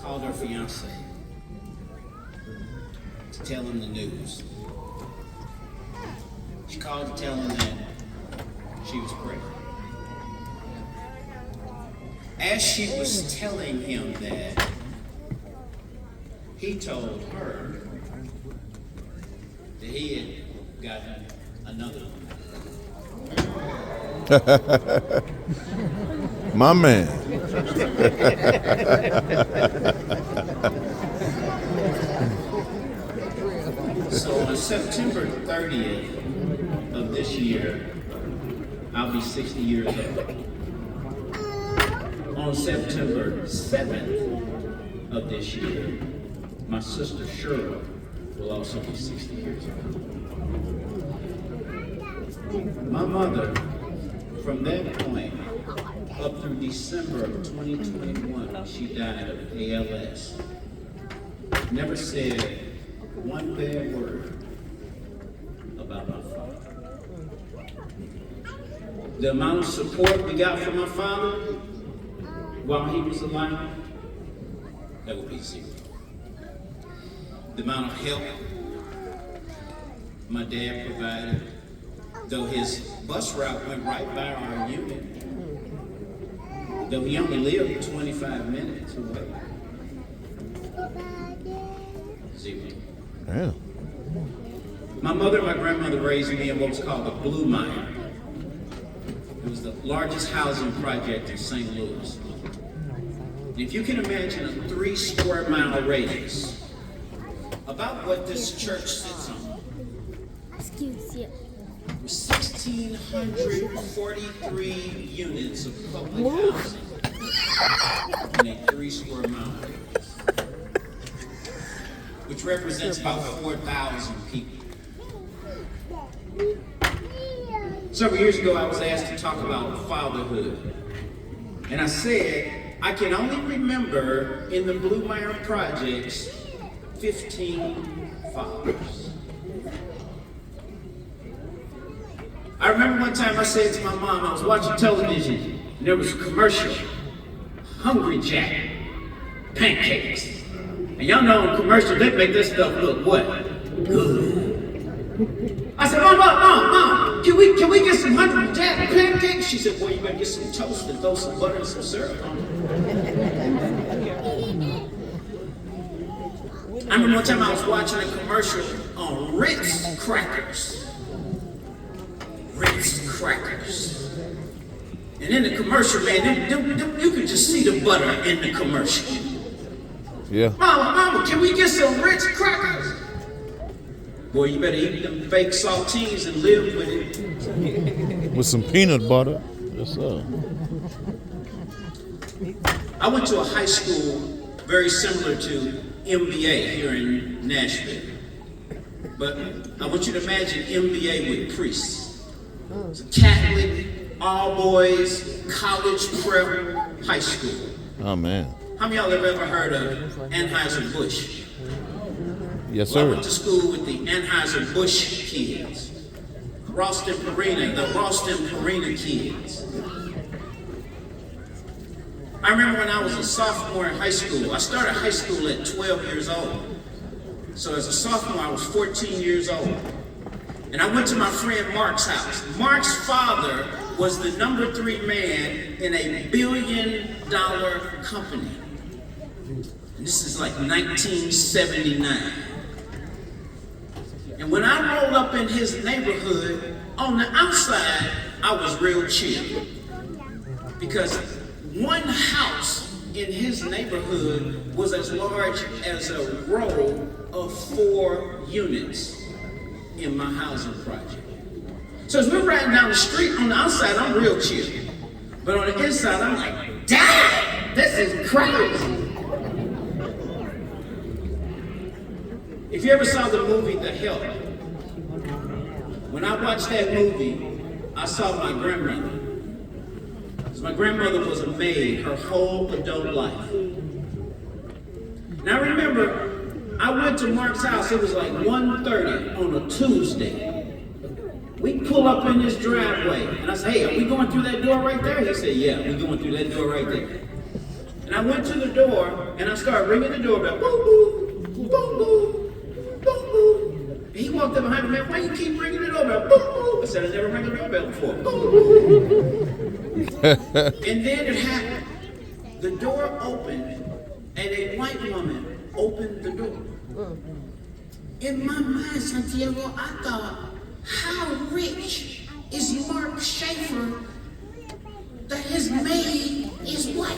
called her fiance to tell him the news. She called to tell him that she was pregnant. As she was telling him that, he told her that he had gotten another one. My man. So on September 30th of this year, I'll be 60 years old. On September 7th of this year, my sister Shirley will also be 60 years old. My mother, from that point up through December of 2021, she died of ALS. Never said one bad word about my father. The amount of support we got from my father while he was alive, that would be zero. The amount of help my dad provided, though his bus route went right by our unit, though he only lived 25 minutes away, zero. Yeah. My mother and my grandmother raised me in what was called the Blue Mine. It was the largest housing project in St. Louis. If you can imagine a 3 square mile radius, about what this church sits on, Excuse you. 1,643 units of public housing in a 3 square mile radius, which represents about 4,000 people. Several years ago, I was asked to talk about fatherhood. And I said, I can only remember in the Blue Mire projects 15 fathers. I remember one time I said to my mom, I was watching television, and there was a commercial, Hungry Jack pancakes. And y'all know in commercials, they make this stuff look what? Good. I said, Mom, can we get some Hungry Jack pancakes? She said, boy, you better get some toast and throw some butter and some syrup on it. I remember one time I was watching a commercial on Ritz crackers. Ritz crackers. And in the commercial, man, you could just see the butter in the commercial. Yeah. Mama, can we get some Ritz crackers? Boy, you better eat them fake saltines and live with it. With some peanut butter. Yes, sir. I went to a high school very similar to MBA here in Nashville. But I want you to imagine MBA with priests. It's a Catholic, all boys, college prep high school. Oh, man. How many of y'all have ever heard of Anheuser-Busch? Yes, Well, I sir. went to school with the Anheuser-Busch kids. the Ralston Purina kids. I remember when I was a sophomore in high school. I started high school at 12 years old. So as a sophomore, I was 14 years old. And I went to my friend Mark's house. Mark's father was the number 3 man in a $1 billion company. And this is like 1979. And when I rolled up in his neighborhood, on the outside, I was real chill. Because one house in his neighborhood was as large as a row of 4 units in my housing project. So as we're riding down the street, on the outside, I'm real chill. But on the inside, I'm like, damn, this is crazy. If you ever saw the movie The Help, when I watched that movie, I saw my grandmother. Because my grandmother was a maid her whole adult life. Now remember, I went to Mark's house, it was like 1:30 on a Tuesday. We pull up in this driveway, and I said, hey, are we going through that door right there? He said, yeah, we're going through that door right there. And And I went to the door, and I started ringing the doorbell. Boo, boo, boo, boo, boo, boo. And he walked up behind me, man, why you keep ringing the doorbell? Boo, boo. I said, I never rang a doorbell before. Boo, boo. And then it happened. The door opened, and a white woman opened the door. In my mind, Santiago, I thought, how rich is Mark Schaefer that his maid is white?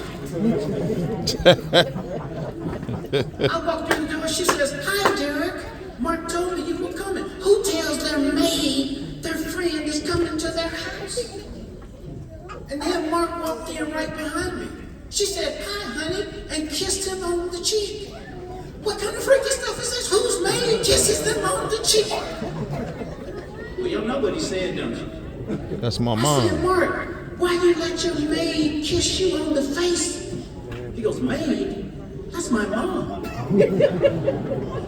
I walked through the door, she says, hi, Derek. Mark told me you were coming. Who tells their maid their friend is coming to their house? And then Mark walked in right behind me. She said, hi, honey, and kissed him on the cheek. What kind of freaky stuff is this? Whose maid kisses them on the cheek? Well, y'all know what he said, don't you? That's my I said, mom. Mark, why you let your maid kiss you on the face? He goes, maid? That's my mom.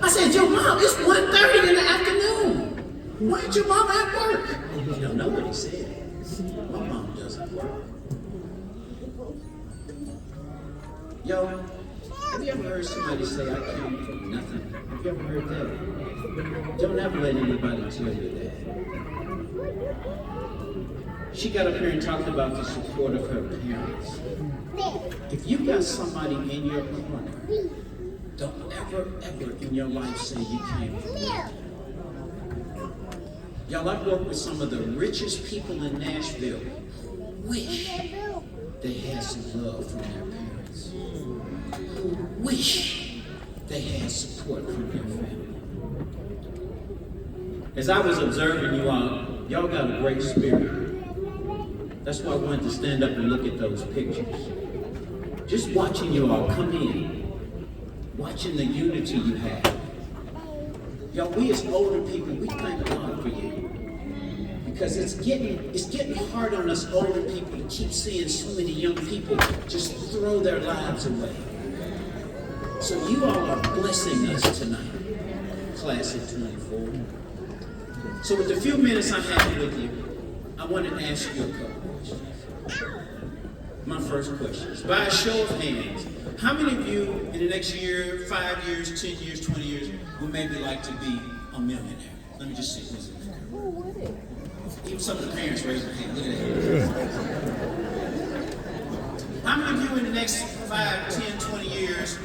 I said, your mom, it's 1:30 in the afternoon. Why ain't your mom at work? You don't know what he said. My mom doesn't work. Yo, have you ever heard somebody say, I came from nothing? Have you ever heard that? Don't ever let anybody tell you that. She got up here and talked about the support of her parents. If you got somebody in your corner, don't ever, ever in your life say you came from nothing. Y'all, I've worked with some of the richest people in Nashville who wish they had some love from their parents. Who wish they had support from their family. As I was observing you all, y'all got a great spirit. That's why I wanted to stand up and look at those pictures. Just watching you all come in, watching the unity you have. Y'all, we as older people, we thank God for you. Because it's getting hard on us older people to keep seeing so many young people just throw their lives away. So you all are blessing us tonight, class of 24. So with the few minutes I have with you, I want to ask you a couple questions. My first question is, by a show of hands, how many of you in the next year, 5 years, 10 years, 20 years, would maybe like to be a millionaire? Let me just see who's in there. Even some of the parents raise their hand. Look at that. How many of you in the next 5, 10, 20 years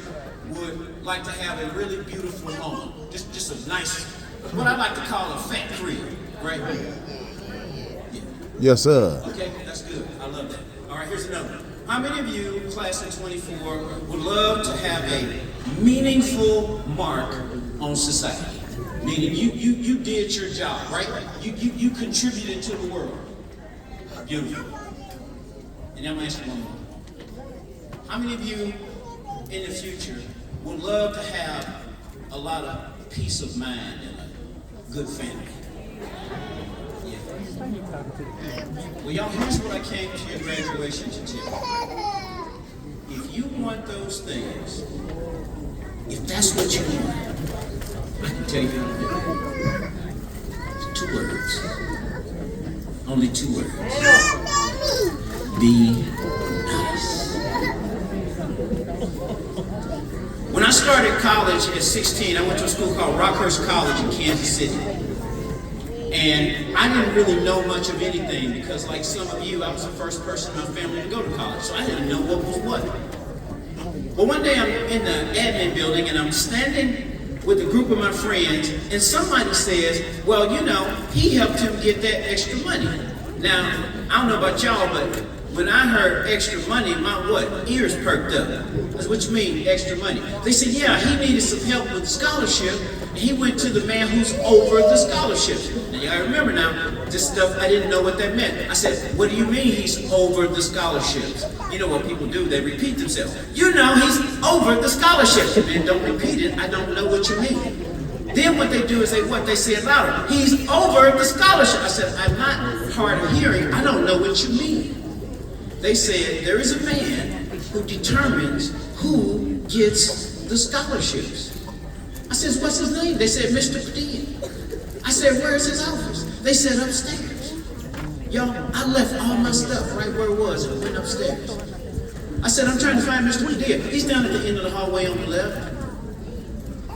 would like to have a really beautiful home? Just a nice, what I like to call a fat crib, right? Yeah. Yes, sir. Okay, that's good. I love that. All right, here's another one. How many of you, class of 24, would love to have a meaningful mark on society? Meaning you did your job, right? You contributed to the world. Beautiful. And I'm asking one more. How many of you in the future would love to have a lot of peace of mind and a good family? Yeah. Well, y'all, here's what I came to your graduation to tell you. If you want those things, if that's what you want, I can tell you how to do it. 2 words. Only 2 words. Be nice. When I started college at 16, I went to a school called Rockhurst College in Kansas City. And I didn't really know much of anything because, like some of you, I was the first person in my family to go to college. So I didn't know what was what. Well, one day I'm in the admin building and I'm standing with a group of my friends, and somebody says, well, you know, he helped him get that extra money. Now, I don't know about y'all, but when I heard extra money, my ears perked up. That's what you mean, extra money. They said, yeah, he needed some help with the scholarship, and he went to the man who's over the scholarship. Now, y'all remember now, this stuff, I didn't know what that meant. I said, what do you mean he's over the scholarships? You know what people do, they repeat themselves. You know, he's over the scholarships. Man, don't repeat it, I don't know what you mean. Then what they do is they say it louder. He's over the scholarship. I said, I'm not hard of hearing, I don't know what you mean. They said, there is a man who determines who gets the scholarships. I said, what's his name? They said, Mr. Padilla. I said, where's his office? They said, upstairs. Y'all, I left all my stuff right where it was and went upstairs. I said, I'm trying to find Mr. Padilla. He's down at the end of the hallway on the left.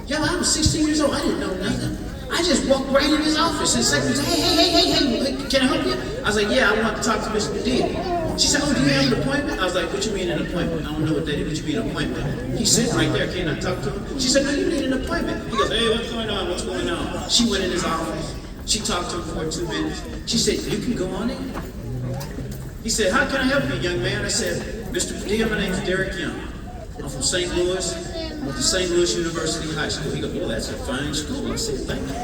Y'all, I was 16 years old. I didn't know nothing. I just walked right in his office and said, hey, can I help you? I was like, yeah, I want to talk to Mr. Padilla. She said, oh, do you have an appointment? I was like, what you mean an appointment? I don't know what that is. What you mean an appointment? He's sitting right there. Can I talk to him? She said, no, you need an appointment. He goes, hey, what's going on? What's going on? She went in his office. She talked to him for 2 minutes. She said, you can go on in. He said, how can I help you, young man? I said, Mr. Padilla, my name's Derek Young. I'm from St. Louis. I went to St. Louis University High School. He goes, oh, that's a fine school. I said, thank you.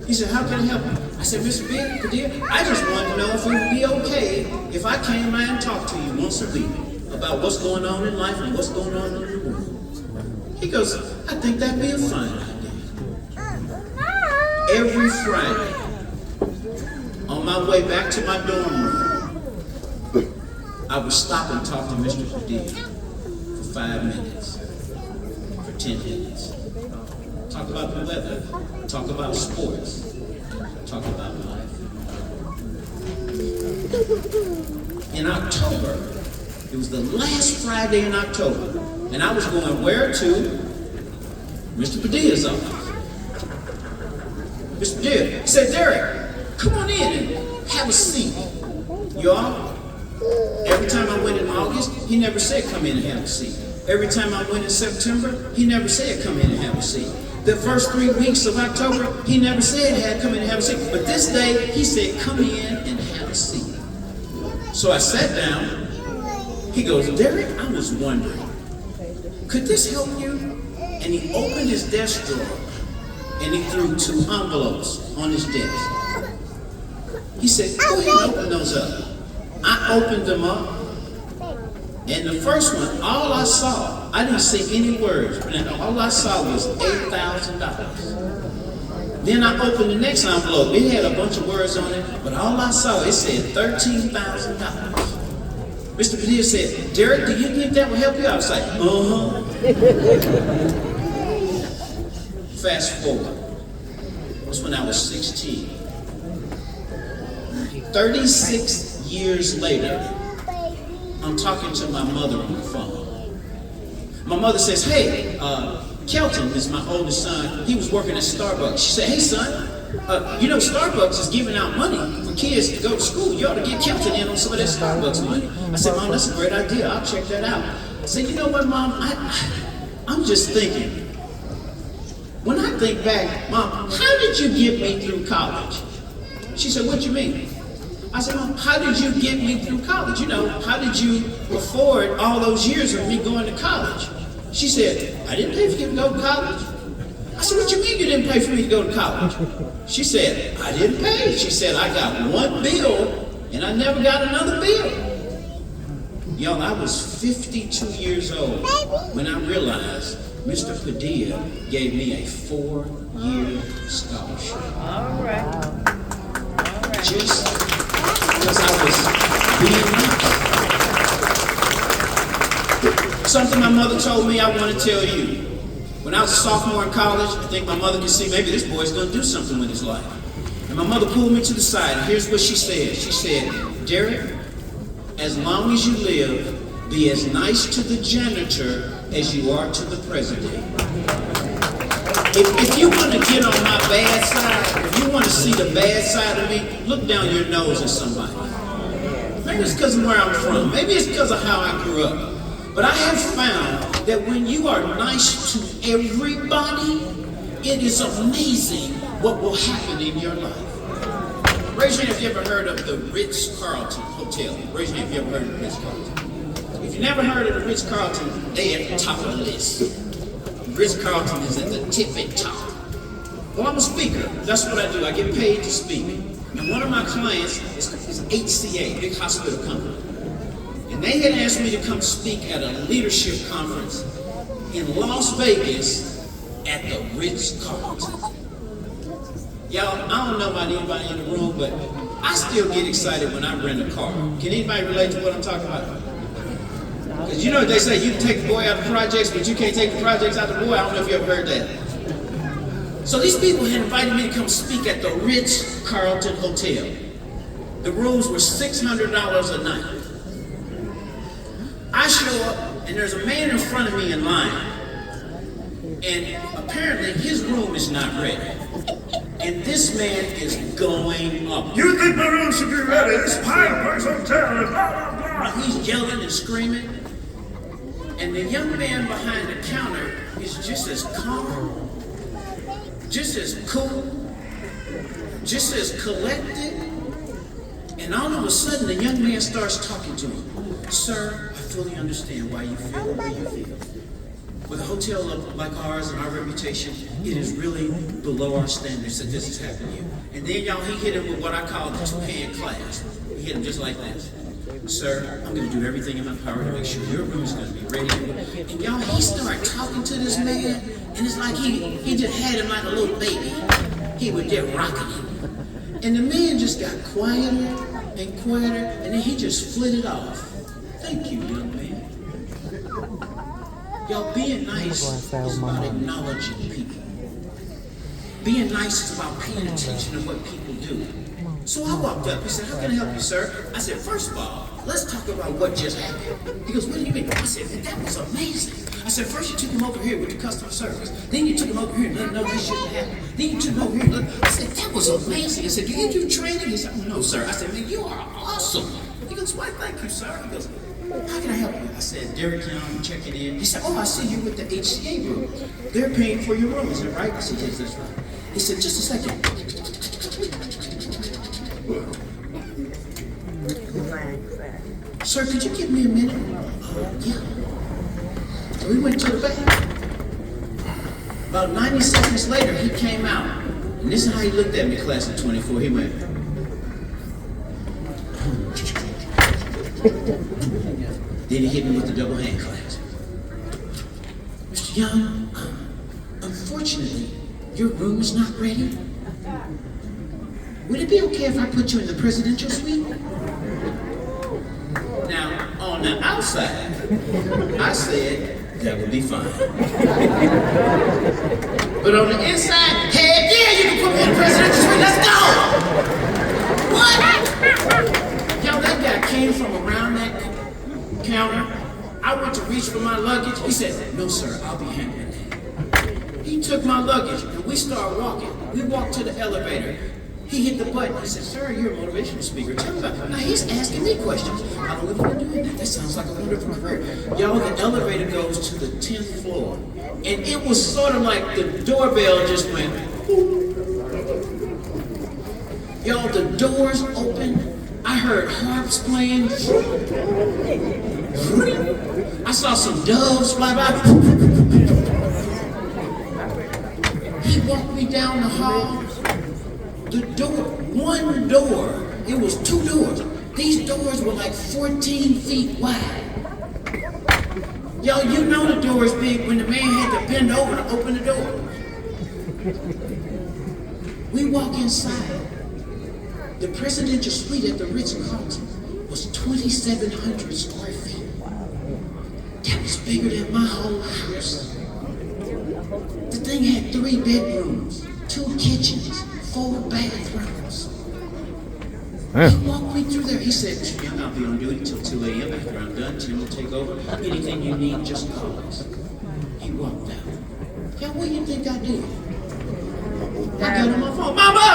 He said, how can I help you? I said, Mr. Padilla, I just wanted to know if it would be okay if I came by and talked to you once a week about what's going on in life and what's going on in the world. He goes, I think that'd be a fine idea. Every Friday, on my way back to my dorm room, I would stop and talk to Mr. Padilla for 5 minutes, for 10 minutes. Talk about the weather, talk about sports, talk about life. In October, it was the last Friday in October, and I was going where to? Mr. Padilla's office. Mr. Padilla, he said, Derek, come on in and have a seat. Y'all, every time I went in August, he never said come in and have a seat. Every time I went in September, he never said come in and have a seat. The first 3 weeks of October, he never said come in and have a seat. But this day, he said come in and have a seat. So I sat down. He goes, Derek, I was wondering, could this help you? And he opened his desk drawer and he threw 2 envelopes on his desk. He said, go ahead and open those up. I opened them up, and the first one, all I saw, I didn't see any words, but all I saw was $8,000. Then I opened the next envelope. It had a bunch of words on it, but all I saw, it said $13,000. Mr. Padilla said, Derek, do you think that will help you? I was like, Fast forward. That's when I was 16. 36 years later, I'm talking to my mother on the phone. My mother says, hey, Kelton is my oldest son. He was working at Starbucks. She said, hey, son, you know Starbucks is giving out money for kids to go to school. You ought to get Kelton in on some of that Starbucks money. I said, Mom, that's a great idea. I'll check that out. I said, you know what, Mom? I'm just thinking. When I think back, Mom, how did you get me through college? She said, what do you mean? I said, Mom, how did you get me through college? You know, how did you afford all those years of me going to college? She said, I didn't pay for you to go to college. I said, what you mean you didn't pay for me to go to college? She said, I didn't pay. She said, I got one bill and I never got another bill. Y'all, I was 52 years old when I realized Mr. Padilla gave me a 4-year scholarship. All right. Just because I was being nice. Something my mother told me I want to tell you. When I was a sophomore in college, I think my mother could see maybe this boy's going to do something with his life. And my mother pulled me to the side, and here's what she said. She said, Derek, as long as you live, be as nice to the janitor as you are to the president. If you want to get on my bad side, if you want to see the bad side of me, look down your nose at somebody. Maybe it's because of where I'm from. Maybe it's because of how I grew up. But I have found that when you are nice to everybody, it is amazing what will happen in your life. Raise your hand if you ever heard of the Ritz-Carlton Hotel. Raise your hand if you ever heard of the Ritz-Carlton. If you never heard of the Ritz-Carlton, they at the top of the list. Ritz-Carlton is at the tip and top. Well, I'm a speaker. That's what I do. I get paid to speak. And one of my clients is HCA, big hospital company. And they had asked me to come speak at a leadership conference in Las Vegas at the Ritz-Carlton. Y'all, I don't know about anybody in the room, but I still get excited when I rent a car. Can anybody relate to what I'm talking about? Because you know what they say, you can take the boy out of the projects, but you can't take the projects out of the boy. I don't know if you ever heard that. So these people had invited me to come speak at the Ritz-Carlton Hotel. The rooms were $600 a night. I I show up, and there's a man in front of me in line. And apparently his room is not ready. And this man is going up. You think my room should be ready? This is Pine Park Hotel and blah, blah, blah. He's yelling and screaming. And the young man behind the counter is just as calm, just as cool, just as collected. And all of a sudden, the young man starts talking to him. Sir, I fully understand why you feel the way you feel. With a hotel like ours and our reputation, it is really below our standards that this has happened to you. And then y'all, he hit him with what I call the two-hand clasp. He hit him just like this. Sir, I'm going to do everything in my power to make sure your room is going to be ready. And y'all, he started talking to this man, and it's like he just had him like a little baby. He was just rocking him. And the man just got quieter and quieter, and then he just flitted off. Thank you, young man. Y'all, being nice is about acknowledging people. Being nice is about paying attention to what people do. So I walked up. He said, how can I help you, sir? I said, first of all, let's talk about what just happened. He goes, what do you mean? I said, that was amazing. I said, first you took him over here with the customer service. Then you took him over here and let him know this shouldn't happen. Then you took him over here and I said, that was amazing. I said, do you do training? He said, no, sir. I said, man, you are awesome. He goes, why, thank you, sir. He goes, how can I help you? I said, Derek Young, I'm checking in. He said, oh, I see you with the HCA group. They're paying for your room, is that right? I said, yes, that's right. He said, just a second. Sir, could you give me a minute? Yeah. So we went to the back. About 90 seconds later, he came out. And this is how he looked at me, class of 24. He went. Then he hit me with the double hand clasp. Mr. Young, unfortunately, your room is not ready. Would it be okay if I put you in the presidential suite? Now, on the outside, I said that would be fine. But on the inside, heck yeah, you can put me in the presidential suite, let's go! What? Yo, that guy came from around that counter. I went to reach for my luggage. He said, no sir, I'll be handling that. He took my luggage and we started walking. We walked to the elevator. He hit the button. He said, sir, you're a motivational speaker. Tell me about it. Now he's asking me questions. How long have you been doing that? That sounds like a wonderful career. Y'all, the elevator goes to the 10th floor. And it was sort of like the doorbell just went. Y'all, the doors opened. I heard harps playing. I saw some doves fly by. He walked me down the hall. The door, one door, it was two doors. These doors were like 14 feet wide. Yo, you know the door is big when the man had to bend over to open the door. We walk inside. The presidential suite at the Ritz-Carlton was 2,700 square feet. That was bigger than my whole house. The thing had 3 bedrooms, 2 kitchens, 4 bathrooms. He walked me through there. He said, Mr. Young, I'll be on duty till 2 a.m. After I'm done, Tim will take over. Anything you need, just call us. He walked out. Yeah, what do you think I did? I got on my phone. Mama!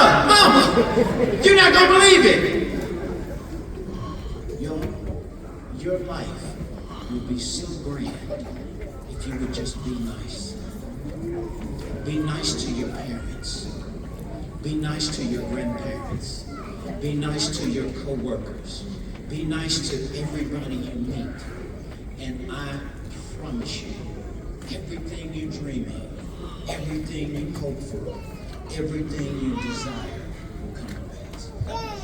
You're not gonna believe it! Your life would be so grand if you would just be nice. Be nice to your parents. Be nice to your grandparents. Be nice to your co-workers. Be nice to everybody you meet. And I promise you, everything you dream of, everything you hope for, everything you desire will come to pass.